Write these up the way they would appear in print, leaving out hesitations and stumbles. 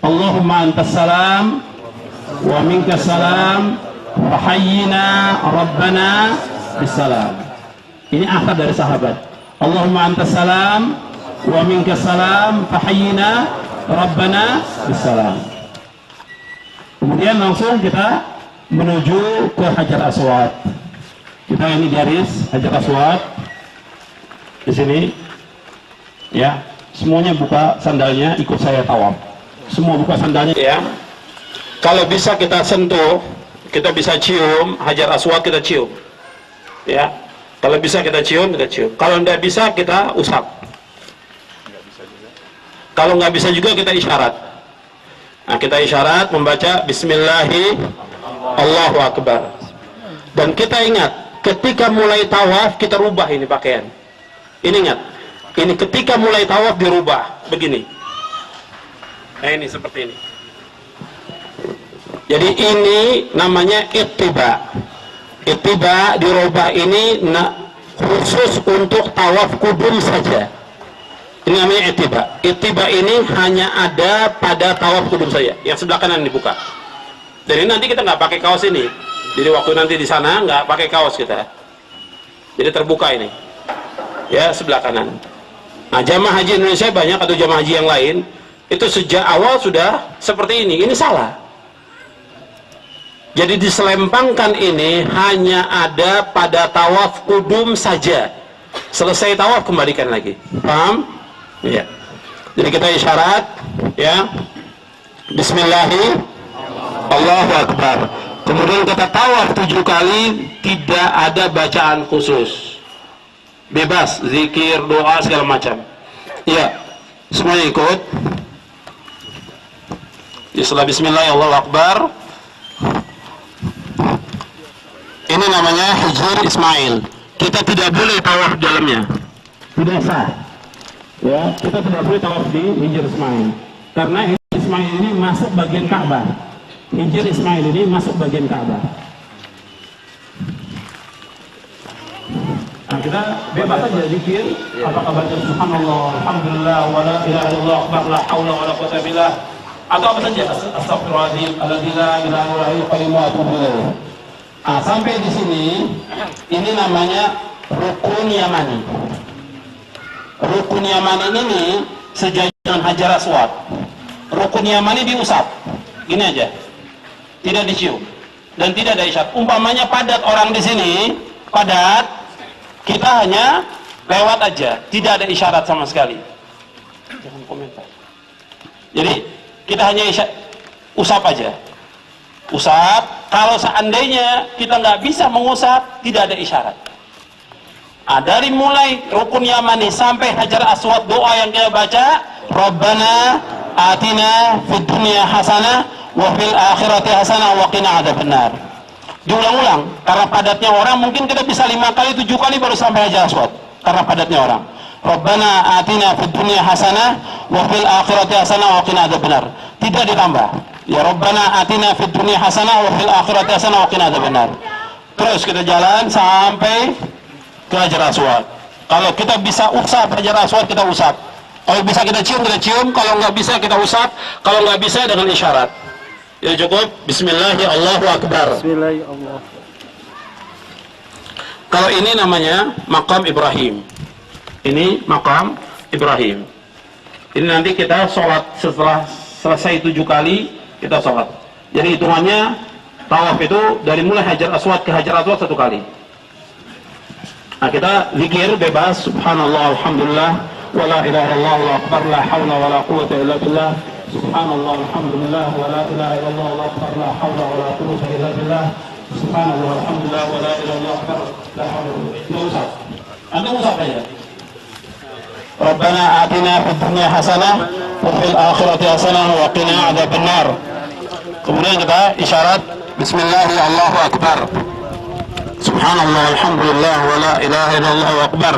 Allahumma antas salam wa minkas salam fahayyina rabbana bisalam. Ini akad dari sahabat. Allahumma antas salam wa minkas salam fahayyina rabbana bisalam. Kemudian langsung kita menuju ke Hajar Aswad. Kita ini garis Hajar Aswad di sini, ya. Semuanya buka sandalnya, ikut saya tawaf. Semua buka sandalnya, ya. Kalau bisa kita sentuh, kita bisa cium Hajar Aswad, kita cium, ya. Kalau bisa kita cium, kita cium. Kalau tidak bisa kita usap. Kalau nggak bisa juga kita isyarat. Nah, kita isyarat membaca Bismillahi Allahu Akbar. Dan kita ingat, ketika mulai tawaf kita rubah ini pakaian. Ini ingat, ini ketika mulai tawaf dirubah begini. Nah, ini seperti ini. Jadi ini namanya ittiba. Ittiba dirubah ini khusus untuk tawaf kudum saja. Ini namanya ittiba. Ittiba ini hanya ada pada tawaf kudum saja. Yang sebelah kanan dibuka. Jadi nanti kita nggak pakai kaos ini. Jadi waktu nanti di sana nggak pakai kaos kita. Jadi terbuka ini. Ya, sebelah kanan. Nah, jamaah haji Indonesia banyak atau jamaah haji yang lain itu sejak awal sudah seperti ini. Ini salah. Jadi diselempangkan ini hanya ada pada tawaf kudum saja. Selesai tawaf kembalikan lagi. Paham? Ya. Jadi kita isyarat, ya. Bismillahi Allahu Akbar. Kemudian kita tawaf 7 kali, tidak ada bacaan khusus. Bebas, zikir, doa, segala macam. Ya. Semuanya ikut. Setelah Bismillah Allahu Akbar, ini namanya Hijr Ismail. Kita tidak boleh tawaf dalamnya, tidak sah. Ya, kita tidak boleh tawaf di Hijr Ismail karena Hijr Ismail ini masuk bagian Ka'bah. Hijr Ismail ini masuk bagian Ka'bah. Nah, kita bebas saja zikir. Apakah baca Subhanallah, Alhamdulillah, wa la ilaha illallah, akbar, la haula wa la quwwata billah, atau apa saja. Astagfirullahaladzim, alladzi la ilaha illa huwal qayyum wa atubu ilaih. Nah, sampai di sini, ini namanya Rukun Yamani. Rukun Yamani ini sejajar Hajar Aswad. Rukun Yamani diusap, gini aja, tidak dicium dan tidak ada isyarat. Umpamanya padat orang di sini, padat, kita hanya lewat aja, tidak ada isyarat sama sekali. Jangan komentar. Jadi kita hanya usap aja. Usap, kalau seandainya kita nggak bisa mengusap, tidak ada isyarat. Nah, dari mulai Rukun Yamani sampai Hajar Aswad, doa yang kita baca, Rabbana atina fid dunya hasanah wa fil akhirati hasanah wa qina adzabannar. Diulang-ulang, karena padatnya orang, mungkin kita bisa 5 kali, 7 kali baru sampai Hajar Aswad, karena padatnya orang. Rabbana atina fid dunya hasanah wa fil akhirati hasanah wa qina adzabannar. Tidak ditambah. Ya Rabbana atina fid dunya hasanah wa fil akhirati hasanah wa qina adzabannar. Terus kita jalan sampai ke Hajar Aswad. Kalau kita bisa usap Hajar Aswad, kita usap. Kalau bisa kita cium, kita cium. Kalau nggak bisa, kita usap. Kalau nggak bisa, dengan isyarat. Ya cukup. Bismillahi Allahu Akbar. Bismillahi Allah. Kalau ini namanya Maqam Ibrahim. Ini Maqam Ibrahim. Ini nanti kita sholat setelah selesai 7 kali, kita sholat. Jadi hitungannya tawaf itu dari mulai Hajar Aswad ke Hajar Aswad 1 kali. Nah, kita zikir bebas, Subhanallah, Alhamdulillah, wa la ilaha illallah, wa akbar, la hawla wa la quwwata illa billah. Subhanallah, Alhamdulillah, wa la ilaha illallah, wa akbar, la hawla wa la quwwata illa billah. Subhanallah, Alhamdulillah, wa la ilaha illallah, wa akbar, la hawla wa la quwwata illa billah. Usap. Anda usap aja. Rabbana atina fid dunya hasanah wa fil akhirati hasanah wa qina adzabannar. Kemudian kita isyarat Bismillahi Allahu Akbar. Subhanallah, Alhamdulillah, wa la ilaha illallah, wa akbar,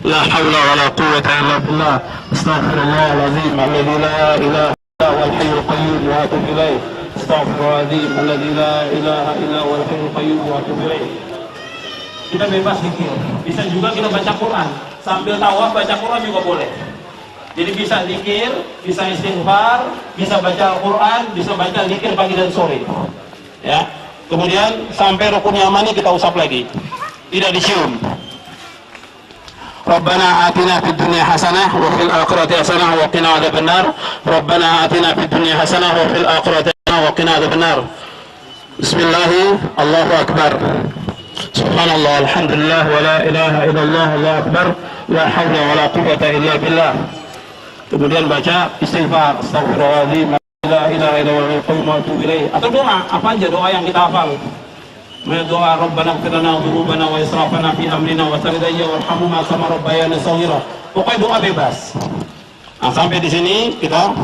la hawla wa la quwwata illa billah. Astaghfirullahaladzim alladzi la ilaha illa huwal hayyul qayyum wa atubu ilaih. Astaghfirullahaladzim alladzi la ilaha illa huwal hayyul qayyum wa atubu ilaih. Kita bebas zikir. Bisa juga kita baca Quran sambil tawaf, baca Quran juga boleh. Jadi bisa zikir, bisa istighfar, bisa baca Al-Quran, bisa baca zikir pagi dan sore. Ya. Kemudian sampai rukun yamani kita usap lagi, tidak dicium. Rabbana atina fid dunya hasanah wa fil akhirati hasanah wa qina adzabannar. Rabbana atina fid dunya hasanah wa fil akhirati hasanah wa qina adzabannar. Bismillah, Allahu akbar. Subhanallah, alhamdulillah, wa la ilaha illallah, Allahu akbar, la haula wa la quwwata illa billah. Kemudian baca istighfar, astaghfirullahaladzim, la ilaha illallah, wa atubu ilaih. Atau doa, apa aja doa yang kita hafal. Doa Rabbana ighfir lana dzunubana wa israfana fi amrina wa thabbit warhamna kama rabbayana shaghira. Pokoknya doa bebas. Nah, sampai di sini kita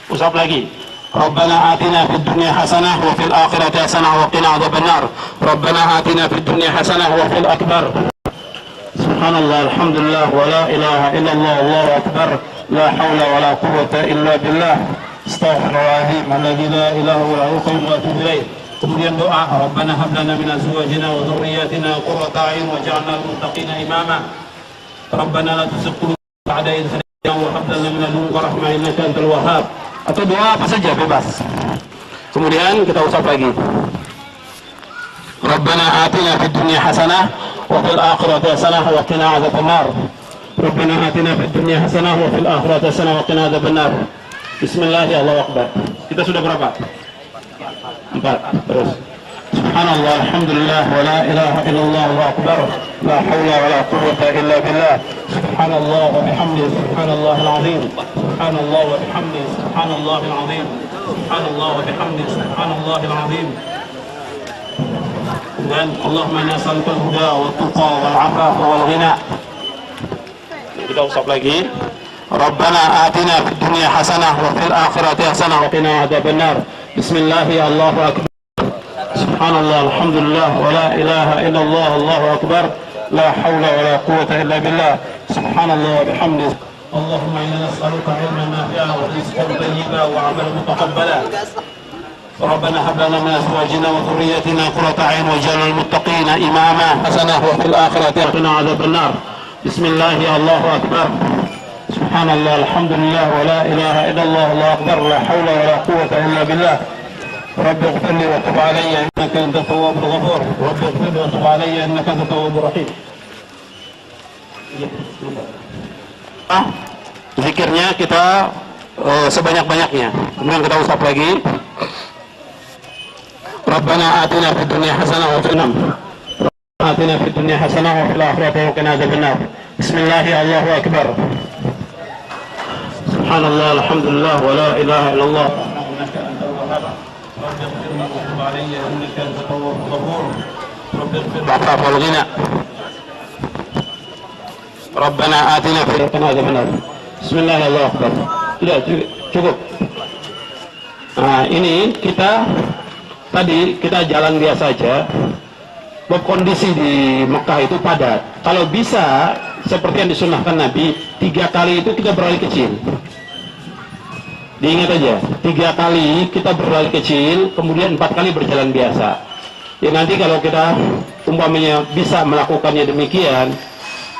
usap lagi. Rabbana atina fid dunya hasanah wa fil akhirati hasanah wa qina adzabannar. Rabbana atina fid dunya hasanah wa fil akbar. Subhanallah, alhamdulillah, wa la ilaha illallah, Allahu akbar, la haula wa la quwwata illa billah. Astaghfirullahaladzim, alladzi la ilaha illa huwa wa atubu ilaih. Kemudian doa, Rabbana hab lana min azwajina wa dhurriyyatina qurrata a'yun waj'alna lil muttaqina imama. Rabbana la tuzigh qulubana ba'da idh hadaytana wa hab lana min ladunka rahmah innaka antal wahhab. Atau doa apa saja bebas. Kemudian kita usap lagi. Rabbana atina fid dunya hasanah wa fil akhirati hasanah wa qina adzabannar. Rabbana atina fid dunya hasanah wa fil akhirati hasanah wa qina adzabannar. Bismillah, Allahu akbar. Kita sudah berapa? 4. Terus. Subhanallah, alhamdulillah, wa la ilaha illallah, Allahu akbar, la haula wa la quwwata illa billah. Subhanallah wa bihamdihi, subhanallahil azim. Subhanallah wa bihamdihi, subhanallahil azim. Subhanallah wa bihamdihi, subhanallahil azim. Dan Allahumma inna nas'aluka al-huda wa tuqa wal 'afafa wal ghina. Kita usap lagi. Rabbana atina fid dunya hasanah wa fil akhirati hasanah wa qina adzabannar. Bismillah, Allahu akbar. Subhanallah, alhamdulillah, wa la ilaha illallah, Allahu akbar, la hawla wa la quwwata illa billah. Subhanallah wa bihamdihi. Allahumma inna nas'aluka 'ilman nafi'an wa rizqan tayyiban wa 'amalan mutaqabbalan. ربنا هب لنا من ازواجنا وذريتنا قرة اعين واجعلنا للمتقين اماما. حسنة وفي الاخرة قنا عذاب النار. بسم الله، الله اكبر. سبحان الله، الحمد لله، ولا اله الا الله، الله اكبر، لا حول ولا قوة الا بالله. رب اغفر لي وتب علي انك انت التواب الغفور. رب اغفر لي وتب علي انك انت التواب الرحيم. Zikirnya kita sebanyak-banyaknya. Kemudian kita usap lagi. Rabbana atina fid dunya hasanah wa fil atina fid dunya hasanah wa fil akhirati qina adzabannar. Bismillah, Allahu akbar. Subhanallah, alhamdulillah, wa la ilaha illallah. Innaka antal wahhab. Rabbi ighfir li wa tub alayya innaka antat tawwabur ghafur. Rabbi ighfir wa'fu wal ghina. Rabbana atina fid dunya hasanah wa fil akhirati. Bismillah, Allahu akbar. Sudah cukup. Nah, ini tadi kita jalan biasa aja. Kondisi di Mekah itu padat. Kalau bisa seperti yang disunahkan Nabi, 3 kali itu kita berlari kecil. Diingat aja, 3 kali kita berlari kecil, kemudian 4 kali berjalan biasa. Ya nanti kalau kita umpamanya bisa melakukannya demikian,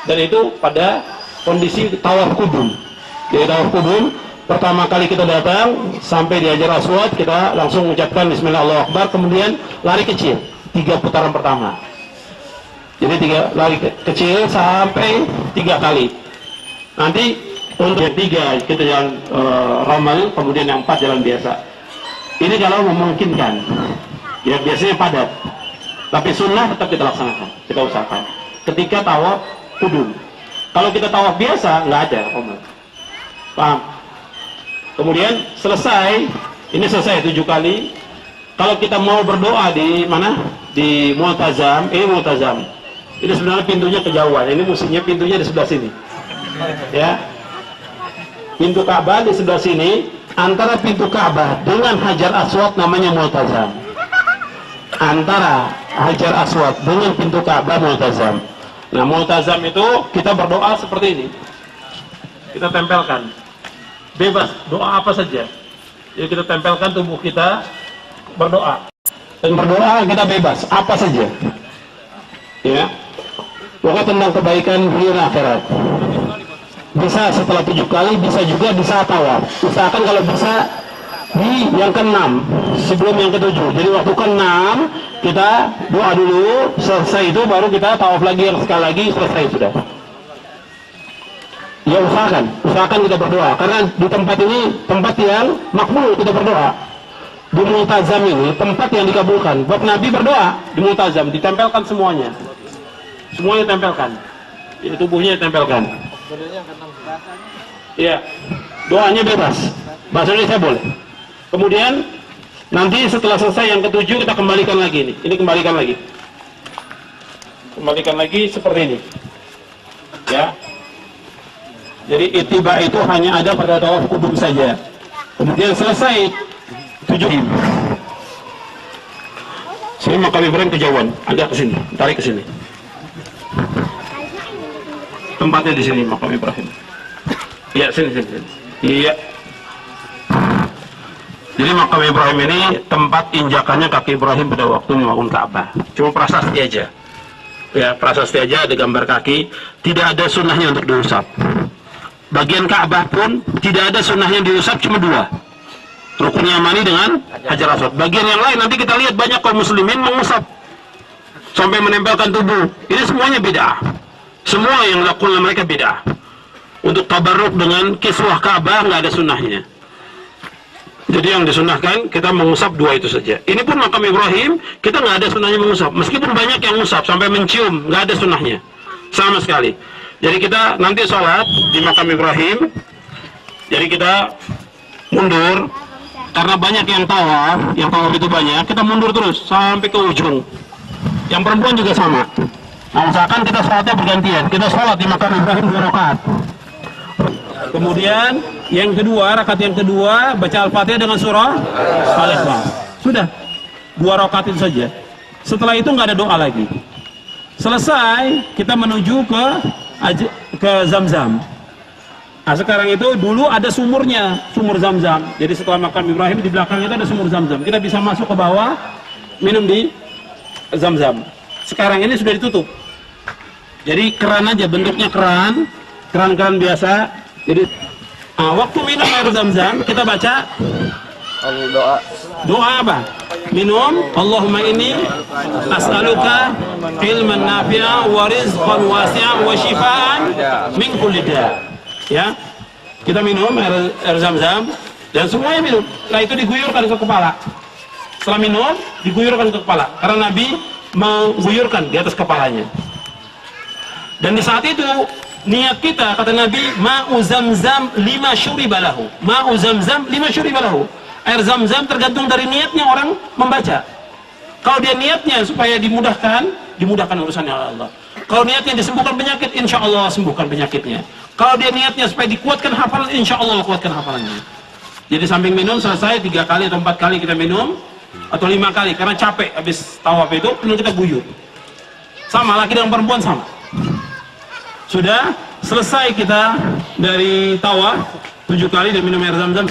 dan itu pada kondisi tawaf kudum. Jadi tawaf kudum, pertama kali kita datang sampai di Hajar Aswad, kita langsung mengucapkan Bismillah, Allahu Akbar, kemudian lari kecil 3 putaran pertama. Jadi 3 lari kecil sampai 3 kali. Nanti untuk yang 3 kita jalan ramal, kemudian yang 4 jalan biasa. Ini kalau memungkinkan. Ya biasanya padat. Tapi sunnah tetap kita laksanakan, kita usahakan. Ketika tawaf kudum. Kalau kita tawaf biasa nggak ada ramal. Paham? Kemudian selesai, ini selesai 7 kali. Kalau kita mau berdoa di mana? Di Multazam, Multazam. Ini sebenarnya pintunya kejauhan. Ini mestinya pintunya di sebelah sini. Ya. Pintu Ka'bah di sebelah sini. Antara pintu Ka'bah dengan Hajar Aswad namanya Multazam. Antara Hajar Aswad dengan pintu Ka'bah Multazam. Nah, Multazam itu kita berdoa seperti ini. Kita tempelkan. Bebas, doa apa saja. Jadi kita tempelkan tubuh kita, berdoa. Dan berdoa kita bebas, apa saja. Ya. Pokoknya tentang kebaikan dunia akhirat. bisa setelah 7 kali, bisa juga di saat tawaf. Usahakan kalau bisa di yang ke-6 sebelum yang ke-7. Jadi waktu ke-6 kita doa dulu, selesai itu baru kita tawaf lagi, yang sekali lagi selesai sudah. Ya usahakan kita berdoa, karena di tempat ini tempat yang makbul kita berdoa. Di Multazam ini tempat yang dikabulkan. Buat Nabi berdoa di Multazam, ditempelkan semuanya tempelkan, jadi tubuhnya ditempelkan. Iya, doanya bebas, bahasa Indonesia boleh. Kemudian nanti setelah selesai yang ke-7 kita kembalikan lagi ini kembalikan lagi seperti ini, ya. Jadi ittiba itu hanya ada pada tawaf kudum saja. Kemudian selesai 7. Sini makam Ibrahim kejauhan, agak ke sini, tarik ke sini. Tempatnya di sini makam Ibrahim. Iya, sini. Iya. Jadi makam Ibrahim ini tempat injakannya kaki Ibrahim pada waktu membangun Ka'bah. Cuma prasasti aja. Ya, prasasti aja, ada gambar kaki, tidak ada sunnahnya untuk diusap. Bagian Ka'bah pun tidak ada sunnahnya diusap, cuma 2. Rukun Yamani dengan Hajar Aswad. Bagian yang lain nanti kita lihat banyak kaum muslimin mengusap sampai menempelkan tubuh. Ini semuanya bid'ah. Semua yang dilakukan mereka bid'ah. Untuk tabarruk dengan kiswah Ka'bah nggak ada sunnahnya. Jadi yang disunahkan kita mengusap 2 itu saja. Ini pun makam Ibrahim kita nggak ada sunnahnya mengusap. Meskipun banyak yang mengusap sampai mencium, nggak ada sunnahnya sama sekali. Jadi kita nanti sholat di makam Ibrahim. Jadi kita mundur karena banyak yang tawaf itu banyak. Kita mundur terus sampai ke ujung. Yang perempuan juga sama. Nah, misalkan kita sholatnya bergantian. Kita sholat di makam Ibrahim 2 rakaat. Kemudian yang kedua, rakaat yang kedua baca Al-Fatihah dengan surah Al-Ikhlas. Sudah 2 rakaat itu saja. Setelah itu nggak ada doa lagi. Selesai kita menuju ke Zamzam. Nah, sekarang itu dulu ada sumurnya, sumur Zamzam. Jadi setelah makam Ibrahim di belakang itu ada sumur Zamzam. Kita bisa masuk ke bawah minum di Zamzam. Sekarang ini sudah ditutup. Jadi keran aja, bentuknya keran biasa. Jadi waktu minum air Zamzam kita baca doa apa? Minum, Allahumma inni as'aluka ilman nafi'a wa rizqan wasi'an wa shifaan min kulli da'. Ya. Kita minum air Zamzam dan semuanya minum. Setelah itu diguyurkan ke kepala. Setelah minum diguyurkan ke kepala karena Nabi mengguyurkan di atas kepalanya. Dan di saat itu niat kita, kata Nabi, ma'u Zamzam lima syuribalahu. Ma'u Zamzam lima syuribalahu. Air Zamzam tergantung dari niatnya orang membaca. Kalau dia niatnya supaya dimudahkan urusannya Allah. Kalau niatnya disembuhkan penyakit, insya Allah sembuhkan penyakitnya. Kalau dia niatnya supaya dikuatkan hafalan, insya Allah kuatkan hafalannya. Jadi samping minum selesai 3 kali atau 4 kali kita minum, atau 5 kali karena capek habis tawaf itu, kemudian kita guyur. Sama, laki dan perempuan sama. Sudah selesai kita dari tawaf 7 kali dan minum air Zamzam.